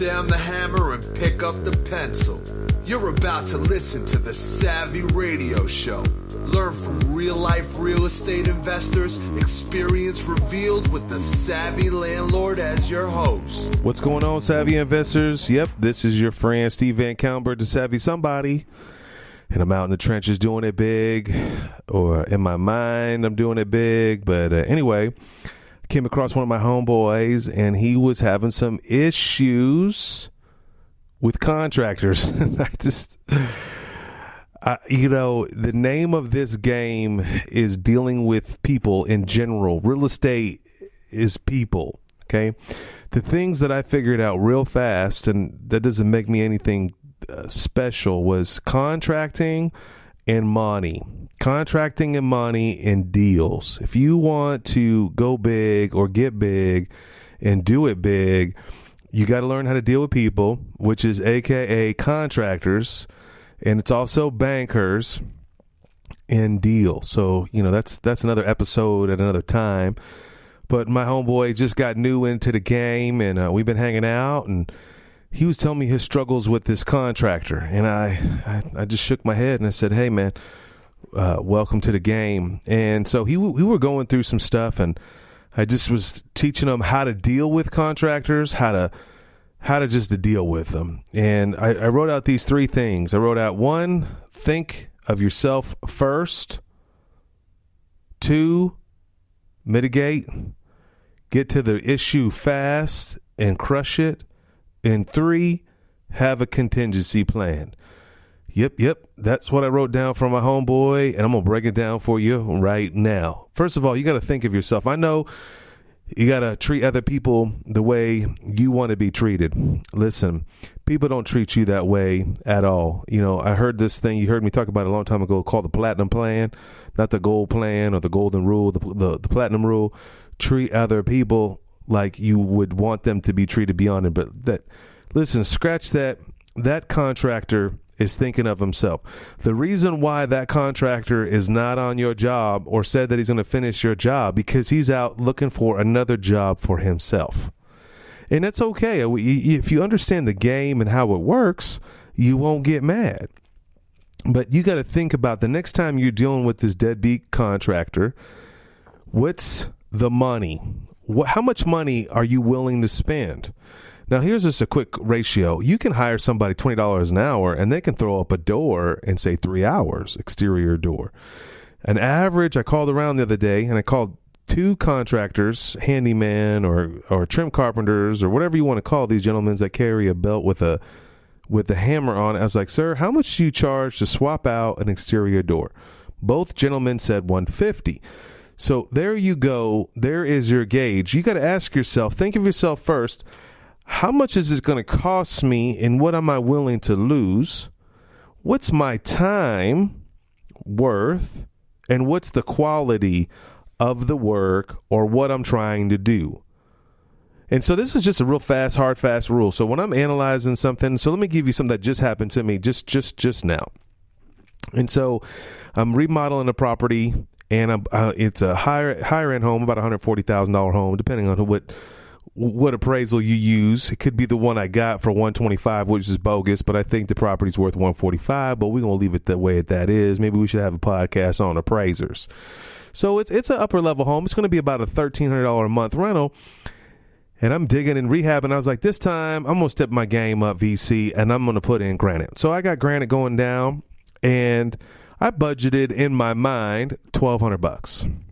down the hammer and pick up the pencil. You're about to listen to the Savvy Radio Show. Learn from real-life real estate investors, experience revealed with the Savvy Landlord as your host. What's going on, Savvy investors? Yep, this is your friend Steve Van Calmbert, the Savvy Somebody. And I'm out in the trenches doing it big, or in my mind, I'm doing it big. But anyway, I came across one of my homeboys, and he was having some issues with contractors. The name of this game is dealing with people in general. Real estate is people, okay? The things that I figured out real fast, and that doesn't make me anything special, was contracting and money. Contracting and money and deals. If you want to go big or get big and do it big, you got to learn how to deal with people, which is AKA contractors, and it's also bankers and deals. So, that's another episode at another time. But my homeboy just got new into the game, and we've been hanging out, and he was telling me his struggles with this contractor. And I just shook my head and I said, hey, man, welcome to the game. And so we were going through some stuff, and I just was teaching him how to deal with contractors, how to just to deal with them. And I wrote out these three things. I wrote out 1, think of yourself first. 2, mitigate, get to the issue fast and crush it. And 3, have a contingency plan. Yep. That's what I wrote down for my homeboy, and I'm going to break it down for you right now. First of all, you got to think of yourself. I know you got to treat other people the way you want to be treated. Listen, people don't treat you that way at all. I heard this thing, you heard me talk about it a long time ago, called the platinum plan, not the gold plan or the golden rule, the platinum rule. Treat other people like you would want them to be treated beyond it. But listen, scratch that. That contractor is thinking of himself. The reason why that contractor is not on your job or said that he's going to finish your job, because he's out looking for another job for himself. And that's okay. If you understand the game and how it works, you won't get mad. But you got to think about the next time you're dealing with this deadbeat contractor, what's the money? How much money are you willing to spend? Now, here's just a quick ratio. You can hire somebody $20 an hour, and they can throw up a door in, say, 3 hours, exterior door. An average, I called around the other day, and I called 2 contractors, handyman or trim carpenters, or whatever you want to call these gentlemen that carry a belt with a hammer on. I was like, sir, how much do you charge to swap out an exterior door? Both gentlemen said $150. So there you go. There is your gauge. You got to ask yourself, think of yourself first. How much is it going to cost me, and what am I willing to lose? What's my time worth, and what's the quality of the work or what I'm trying to do? And so this is just a real fast, hard, fast rule. So when I'm analyzing something, so let me give you something that just happened to me just now. And so I'm remodeling a property, and it's a higher end home, about $140,000 home, depending on what appraisal you use. It could be the one I got for $125,000, which is bogus, but I think the property's worth $145,000, but we're going to leave it the way that is. Maybe we should have a podcast on appraisers. So it's an upper level home. It's going to be about a $1,300 a month rental. And I'm digging and rehabbing. I was like, this time I'm going to step my game up, VC, and I'm going to put in granite. So I got granite going down, and I budgeted in my mind $1,200.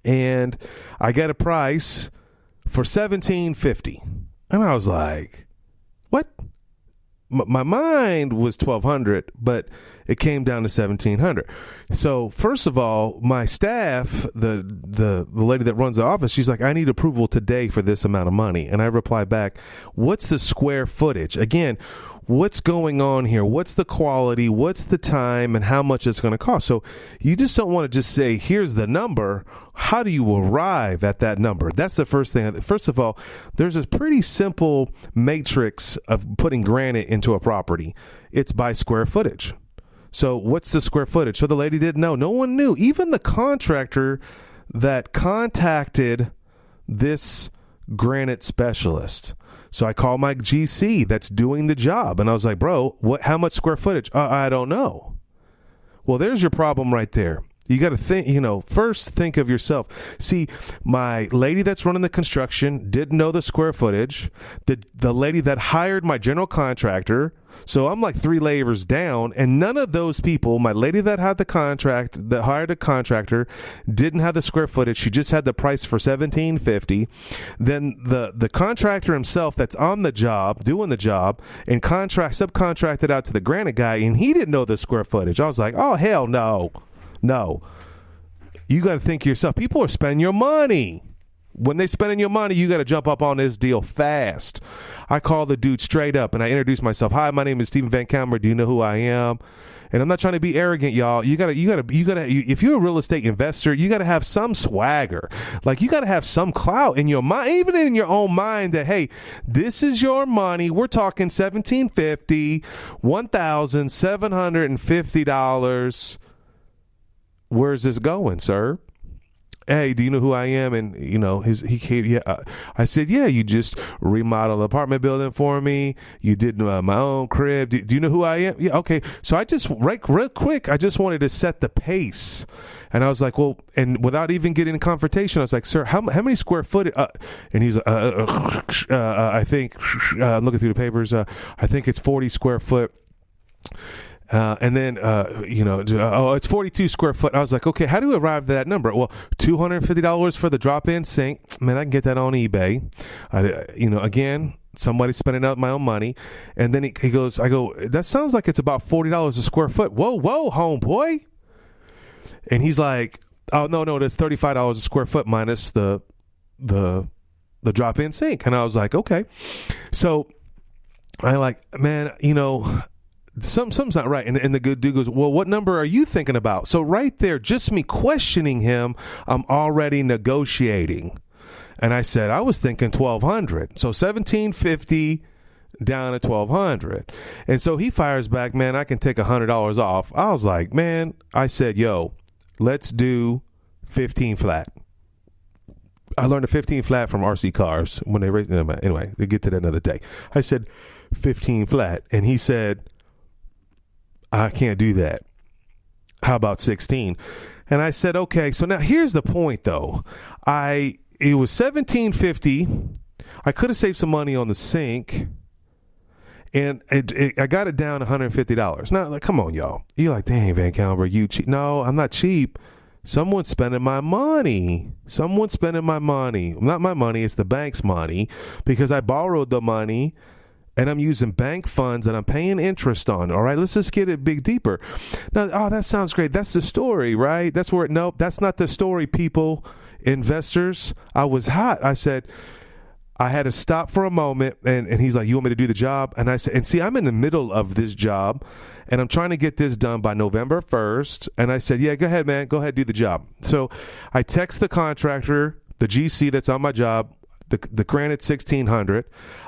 And I got a price for $1,750. And I was like, what? My mind was $1,200, but it came down to $1,700. So first of all, my staff, the lady that runs the office, she's like, I need approval today for this amount of money. And I reply back, what's the square footage? Again, what's going on here? What's the quality? What's the time, and how much it's going to cost? So you just don't want to just say, here's the number. How do you arrive at that number? That's the first thing. First of all, there's a pretty simple matrix of putting granite into a property. It's by square footage. So what's the square footage? So the lady didn't know. No one knew. Even the contractor that contacted this granite specialist So I call my GC that's doing the job, and I was like, bro, how much square footage? I don't know. Well, there's your problem right there. You got to think, first think of yourself. See, my lady that's running the construction didn't know the square footage. The lady that hired my general contractor, so I'm like 3 layers down, and none of those people, my lady that hired the contractor, didn't have the square footage. She just had the price for $1,750. Then the contractor himself that's on the job, doing the job, and subcontracted out to the granite guy, and he didn't know the square footage. I was like, oh, hell no. No, you got to think yourself. People are spending your money. When they spending your money, you got to jump up on this deal fast. I call the dude straight up and I introduce myself. Hi, my name is Stephen Van Kammer. Do you know who I am? And I'm not trying to be arrogant, y'all. You gotta. If you're a real estate investor, you gotta have some swagger. Like, you gotta have some clout in your mind, even in your own mind, that hey, this is your money. We're talking $1,750, $1,750. Where's this going, sir? Hey, do you know who I am? And he came. Yeah, I said, yeah. You just remodeled an apartment building for me. You did my own crib. Do you know who I am? Yeah, okay. So I just real quick, I just wanted to set the pace, and I was like, well, and without even getting in confrontation, I was like, sir, how many square foot? And he's I think I'm looking through the papers. I think it's 40 square foot. And then, it's 42 square foot. I was like, okay, how do we arrive at that number? Well, $250 for the drop-in sink. Man, I can get that on eBay. Again, somebody spending out my own money. And then he goes, that sounds like it's about $40 a square foot. Whoa, homeboy. And he's like, oh, no, that's $35 a square foot minus the drop-in sink. And I was like, okay. So I like, man, something's not right. And the good dude goes, well, what number are you thinking about? So right there, just me questioning him, I'm already negotiating. And I said, I was thinking 1,200. So 1,750 down to 1,200. And so he fires back, man, I can take $100 off. I was like, man, I said, yo, let's do 15 flat. I learned a 15 flat from RC Cars when they raised them. Anyway, they get to that another day. I said 15 flat. And he said, I can't do that. How about 16? And I said, okay. So now here's the point, though. It was $1,750. I could have saved some money on the sink, and I got it down $150. Now, like, come on, y'all. You're like, dang, Van Kammer, you cheap? No, I'm not cheap. Someone's spending my money. Not my money. It's the bank's money, because I borrowed the money. And I'm using bank funds that I'm paying interest on. All right, let's just get it big deeper. Now, that sounds great. That's the story, right? Nope, that's not the story, people, investors. I was hot. I said, I had to stop for a moment. And he's like, you want me to do the job? And I said, and see, I'm in the middle of this job, and I'm trying to get this done by November 1st. And I said, yeah, go ahead, man. Go ahead, do the job. So I text the contractor, the GC that's on my job, the granite 1,600.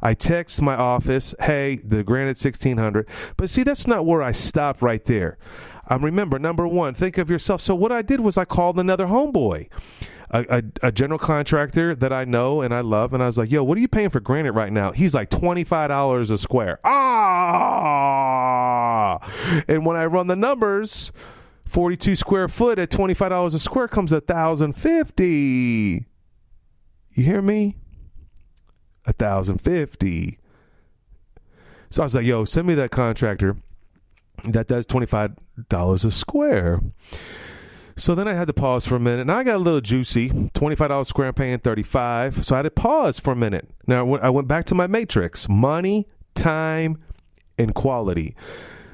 I text my office, hey, the granite 1,600. But see, that's not where I stopped right there. Remember, number one, think of yourself. So what I did was I called another homeboy, a general contractor that I know and I love. And I was like, yo, what are you paying for granite right now? He's like, $25 a square. And when I run the numbers, 42 square foot at $25 a square comes $1,050. You hear me? $1,050. So I was like, yo, send me that contractor that does $25 a square. So then I had to pause for a minute, and I got a little juicy. $25 a square, I'm paying $35. So I had to pause for a minute. Now I went back to my matrix: money, time, and quality.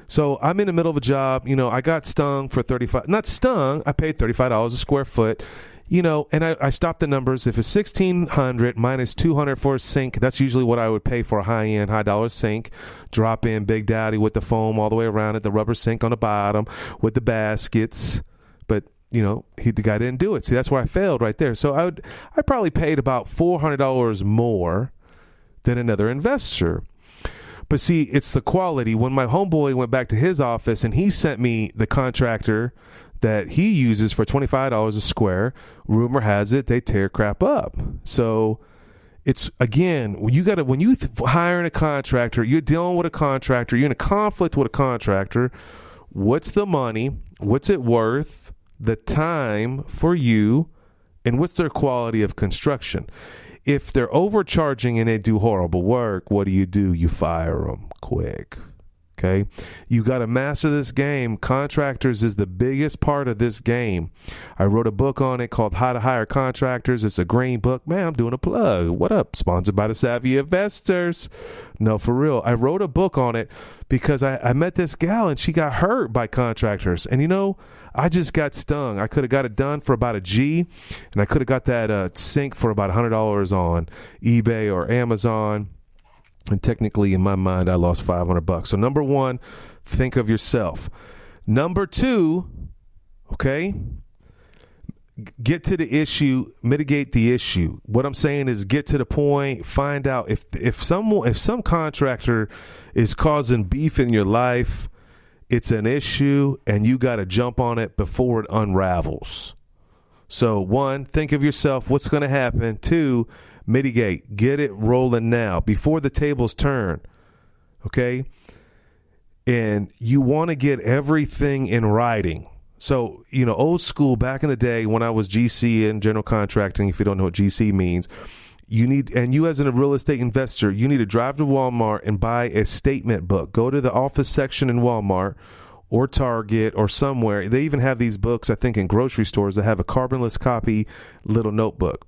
So I'm in the middle of a job. I got stung for $35. Not stung. I paid $35 a square foot. And I stopped the numbers. If it's $1,600 minus $200 for a sink, that's usually what I would pay for a high-end, high-dollar sink. Drop in Big Daddy with the foam all the way around it, the rubber sink on the bottom with the baskets. But, the guy didn't do it. See, that's where I failed right there. So I probably paid about $400 more than another investor. But see, it's the quality. When my homeboy went back to his office and he sent me the contractor that he uses for $25 a square, rumor has it they tear crap up. So It's, again, when you hiring a contractor, you're dealing with a contractor, you're in a conflict with a contractor. What's the money? What's it worth? The time for you, and what's their quality of construction? If they're overcharging and they do horrible work, what do? You fire them quick. Okay. You got to master this game. Contractors is the biggest part of this game. I wrote a book on it called How to Hire Contractors. It's a green book. Man, I'm doing a plug. What up? Sponsored by the Savvy Investors. No, for real. I wrote a book on it because I met this gal and she got hurt by contractors. And I just got stung. I could have got it done for about $1, and I could have got that sink for about $100 on eBay or Amazon. And technically, in my mind, I lost $500. So number one, think of yourself. Number two, okay, get to the issue, mitigate the issue. What I'm saying is get to the point, find out if some contractor is causing beef in your life, it's an issue, and you got to jump on it before it unravels. So one, think of yourself, what's going to happen. Two, mitigate, get it rolling now before the tables turn. Okay. And you want to get everything in writing. So, old school back in the day when I was GC in general contracting, if you don't know what GC means, you as a real estate investor, you need to drive to Walmart and buy a statement book. Go to the office section in Walmart or Target or somewhere. They even have these books, I think, in grocery stores that have a carbonless copy little notebook.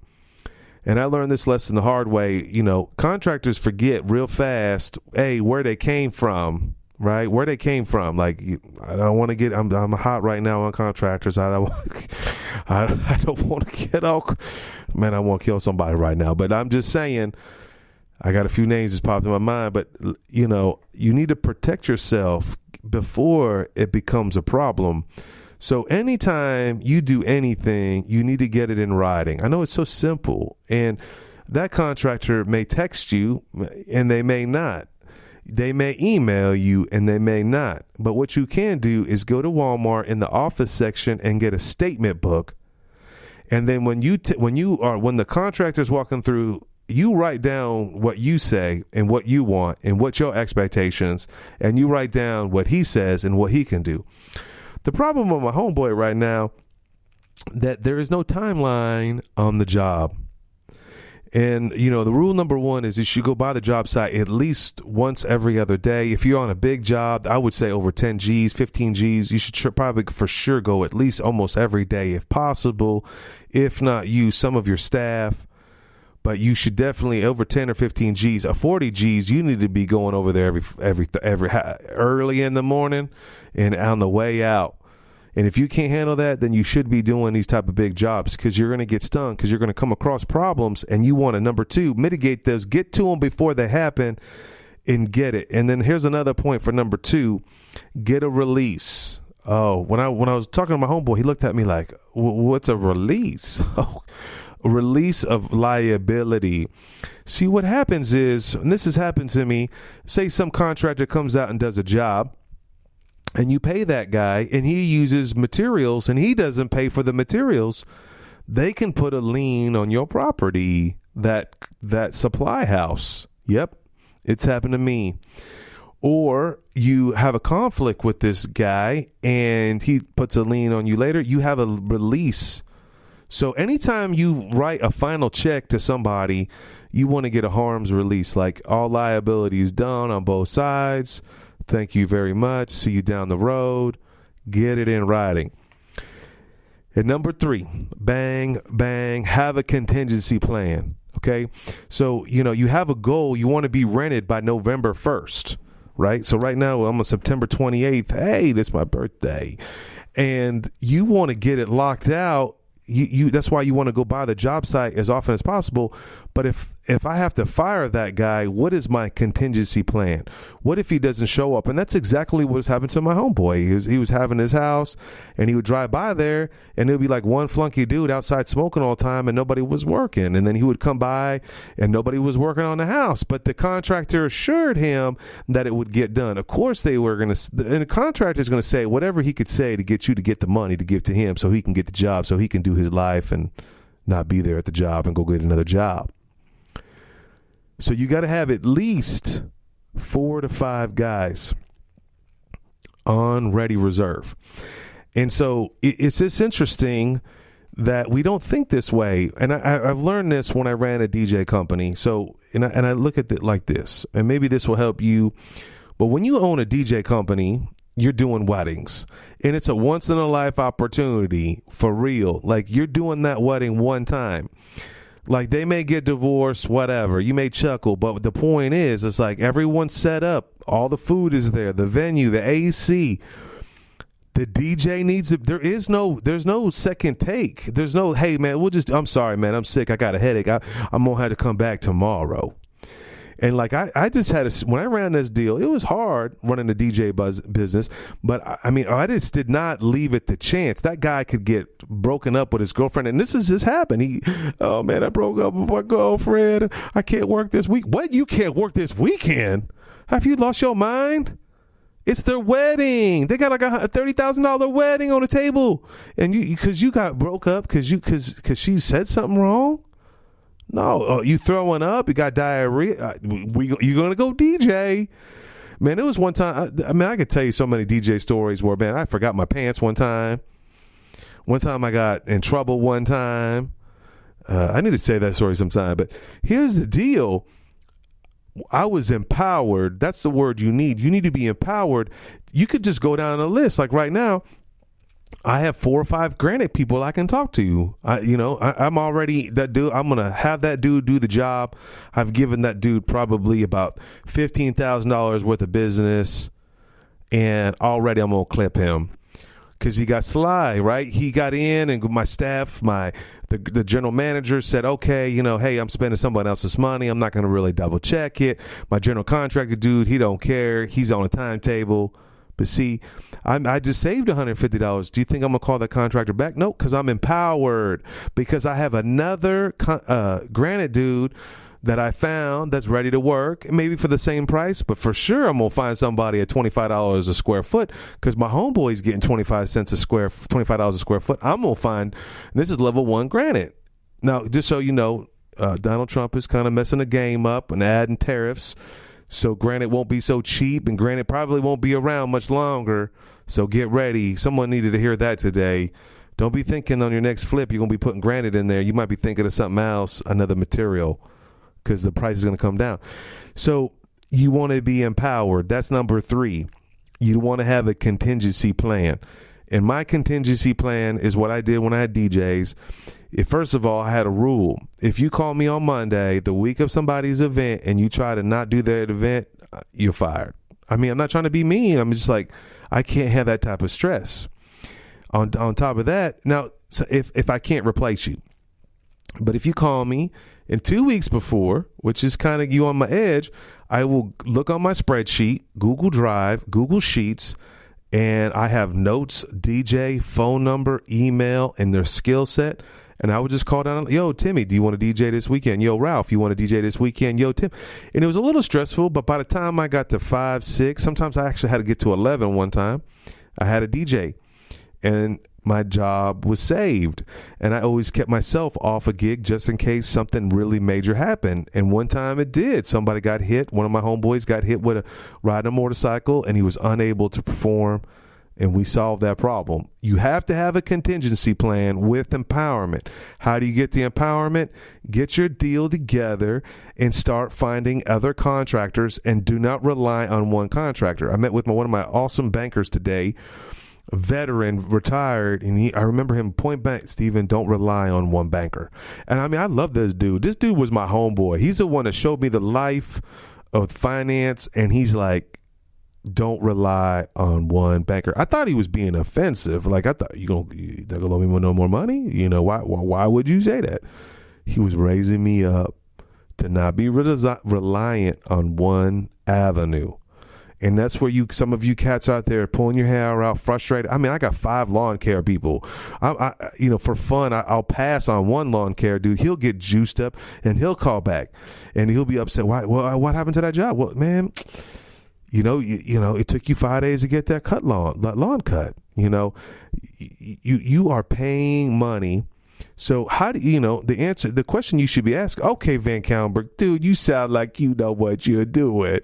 And I learned this lesson the hard way. Contractors forget real fast, where they came from, right? Where they came from. Like, I don't want to get, I'm hot right now on contractors. I don't want to get all, man, I want to kill somebody right now. But I'm just saying, I got a few names that's popped in my mind. But, you need to protect yourself before it becomes a problem. So anytime you do anything, you need to get it in writing. I know it's so simple, and that contractor may text you and they may not. They may email you and they may not. But what you can do is go to Walmart in the office section and get a statement book. And then when the contractor's walking through, you write down what you say and what you want and what your expectations, and you write down what he says and what he can do. The problem with my homeboy right now, that there is no timeline on the job. And, the rule number one is you should go by the job site at least once every other day. If you're on a big job, I would say over 10 G's, 15 G's, you should probably for sure go at least almost every day if possible. If not you, some of your staff. But you should definitely over 10 or 15 G's, 40 G's. You need to be going over there every early in the morning and on the way out. And if you can't handle that, then you should be doing these type of big jobs, because you're going to get stung, because you're going to come across problems, and you want to, number two, mitigate those, get to them before they happen, and get it. And then here's another point for number two: get a release. Oh, when I was talking to my homeboy, he looked at me like, "What's a release?" Oh. Release of liability. See, what happens is, and this has happened to me, say some contractor comes out and does a job, and you pay that guy and he uses materials and he doesn't pay for the materials, they can put a lien on your property, that supply house. Yep, it's happened to me. Or you have a conflict with this guy and he puts a lien on you later, you have a release. So anytime you write a final check to somebody, you want to get a harm's release, like all liability is done on both sides. Thank you very much. See you down the road. Get it in writing. And number three, bang, bang, have a contingency plan. Okay. So, you have a goal. You want to be rented by November 1st, right? So right now I'm on September 28th. Hey, that's my birthday. And you want to get it locked out. That's why you want to go by the job site as often as possible. But if I have to fire that guy, what is my contingency plan? What if he doesn't show up? And that's exactly what's happened to my homeboy. He was having his house, and he would drive by there, and it'd be like one flunky dude outside smoking all the time, and nobody was working. And then he would come by, and nobody was working on the house. But the contractor assured him that it would get done. Of course, they were going to, and the contractor is going to say whatever he could say to get you to get the money to give to him, so he can get the job, so he can do his life and not be there at the job and go get another job. So you got to have at least 4 to 5 guys on ready reserve. And so it's just interesting that we don't think this way. And I've learned this when I ran a DJ company. So, and I look at it like this, and maybe this will help you. But when you own a DJ company, you're doing weddings, and it's a once in a life opportunity for real. Like, you're doing that wedding one time. Like, they may get divorced, whatever. You may chuckle, but the point is, it's like everyone's set up. All the food is there, the venue, the AC. The DJ needs it. There's no second take. There's no, hey man, I'm sorry, man, I'm sick. I got a headache. I'm going to have to come back tomorrow. And like, I just had when I ran this deal, it was hard running the DJ business, but I mean, I just did not leave it to chance. That guy could get broken up with his girlfriend, and this has just happened. Oh man, I broke up with my girlfriend. I can't work this week. What? You can't work this weekend? Have you lost your mind? It's their wedding. They got like a $30,000 wedding on the table, and because you got broke up because she said something wrong. No, you throwing up? You got diarrhea? You gonna go DJ? Man, it was one time. I mean, I could tell you so many DJ stories where, man, I forgot my pants one time. One time I got in trouble. One time, I need to say that story sometime. But here's the deal. I was empowered. That's the word you need. You need to be empowered. You could just go down a list. Like right now, I have 4 or 5 Granite people I can talk to. I'm already that dude. I'm going to have that dude do the job. I've given that dude probably about $15,000 worth of business, and already I'm going to clip him because he got sly, right? He got in, and my staff, the general manager said, okay, hey, I'm spending someone else's money. I'm not going to really double check it. My general contractor dude, he don't care. He's on a timetable. But see, I just saved $150. Do you think I'm going to call that contractor back? No, because I'm empowered. Because I have another Granite dude that I found that's ready to work, maybe for the same price. But for sure, I'm going to find somebody at $25 a square foot because my homeboy's getting $25 a square foot. I'm going to find, this is level 1 Granite. Now, just so you know, Donald Trump is kind of messing the game up and adding tariffs. So Granite won't be so cheap, and Granite probably won't be around much longer. So get ready. Someone needed to hear that today. Don't be thinking on your next flip you're going to be putting Granite in there. You might be thinking of something else, another material, because the price is going to come down. So you want to be empowered. That's number 3. You want to have a contingency plan. And my contingency plan is what I did when I had DJs. First of all, I had a rule. If you call me on Monday, the week of somebody's event, and you try to not do that event, you're fired. I mean, I'm not trying to be mean. I'm just like, I can't have that type of stress. On top of that, now, so if I can't replace you, but if you call me in 2 weeks before, which is kind of you on my edge, I will look on my spreadsheet, Google Drive, Google Sheets, and I have notes, DJ, phone number, email, and their skill set. And I would just call down, yo, Timmy, do you want to DJ this weekend? Yo, Ralph, you want to DJ this weekend? Yo, Tim. And it was a little stressful, but by the time I got to 5, 6, sometimes I actually had to get to 11 one time. I had a DJ, and my job was saved. And I always kept myself off a gig just in case something really major happened. And one time it did. Somebody got hit. One of my homeboys got hit with riding a motorcycle, and he was unable to perform. And we solved that problem. You have to have a contingency plan with empowerment. How do you get the empowerment? Get your deal together and start finding other contractors, and do not rely on one contractor. I met with one of my awesome bankers today, a veteran, retired, and I remember him point blank, Steven, don't rely on one banker. And I mean, I love this dude. This dude was my homeboy. He's the one that showed me the life of finance, and he's like, don't rely on one banker. I thought he was being offensive. Like, I thought, they're gonna loan me no more money? Why would you say that? He was raising me up to not be reliant on one avenue. And that's where some of you cats out there pulling your hair out, frustrated. I mean, I got 5 lawn care people. For fun, I'll pass on one lawn care dude. He'll get juiced up and he'll call back and he'll be upset. Why? Well, what happened to that job? Well, man, it took you 5 days to get that lawn cut. You are paying money So how do you know the question you should be asking? Okay, Van Kallenberg, dude, you sound like you know what you're doing.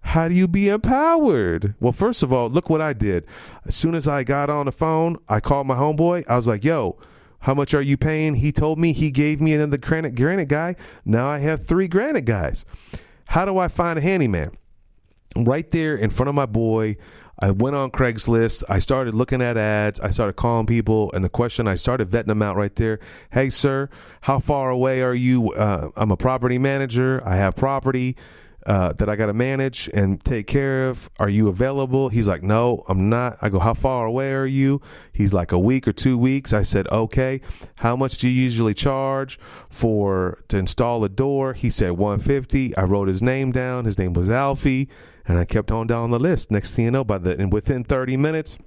How do you be empowered? Well, first of all, look what I did. As soon as I got on the phone, I called my homeboy. I was like, yo, how much are you paying? He told me, he gave me another granite guy. Now I have 3 granite guys. How do I find a handyman? Right there in front of my boy, I went on Craigslist. I started looking at ads. I started calling people. And the question, I started vetting them out right there. Hey, sir, how far away are you? I'm a property manager. I have property that I got to manage and take care of. Are you available? He's like, no, I'm not. I go, how far away are you? He's like, a week or 2 weeks. I said, okay. How much do you usually charge to install a door? He said $150. I wrote his name down. His name was Alfie. And I kept on down the list. Next thing you know, within 30 minutes,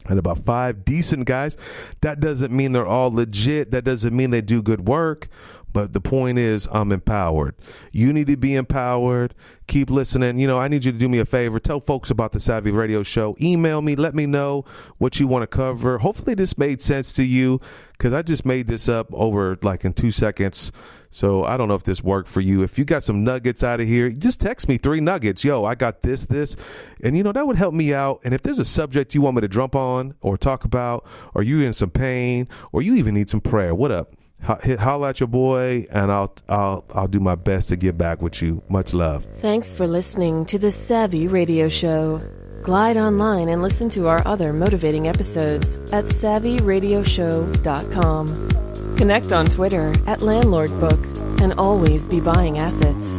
I had about 5 decent guys. That doesn't mean they're all legit. That doesn't mean they do good work. But the point is, I'm empowered. You need to be empowered. Keep listening. I need you to do me a favor. Tell folks about the Savvy Radio Show. Email me. Let me know what you want to cover. Hopefully this made sense to you, because I just made this up over in 2 seconds. So I don't know if this worked for you. If you got some nuggets out of here, just text me 3 nuggets. Yo, I got this. And, that would help me out. And if there's a subject you want me to jump on or talk about, or you're in some pain, or you even need some prayer, what up? Holla at your boy, and I'll do my best to get back with you. Much love. Thanks for listening to the Savvy Radio Show. Glide online and listen to our other motivating episodes at SavvyRadioShow.com. Connect on Twitter at LandlordBook, and always be buying assets.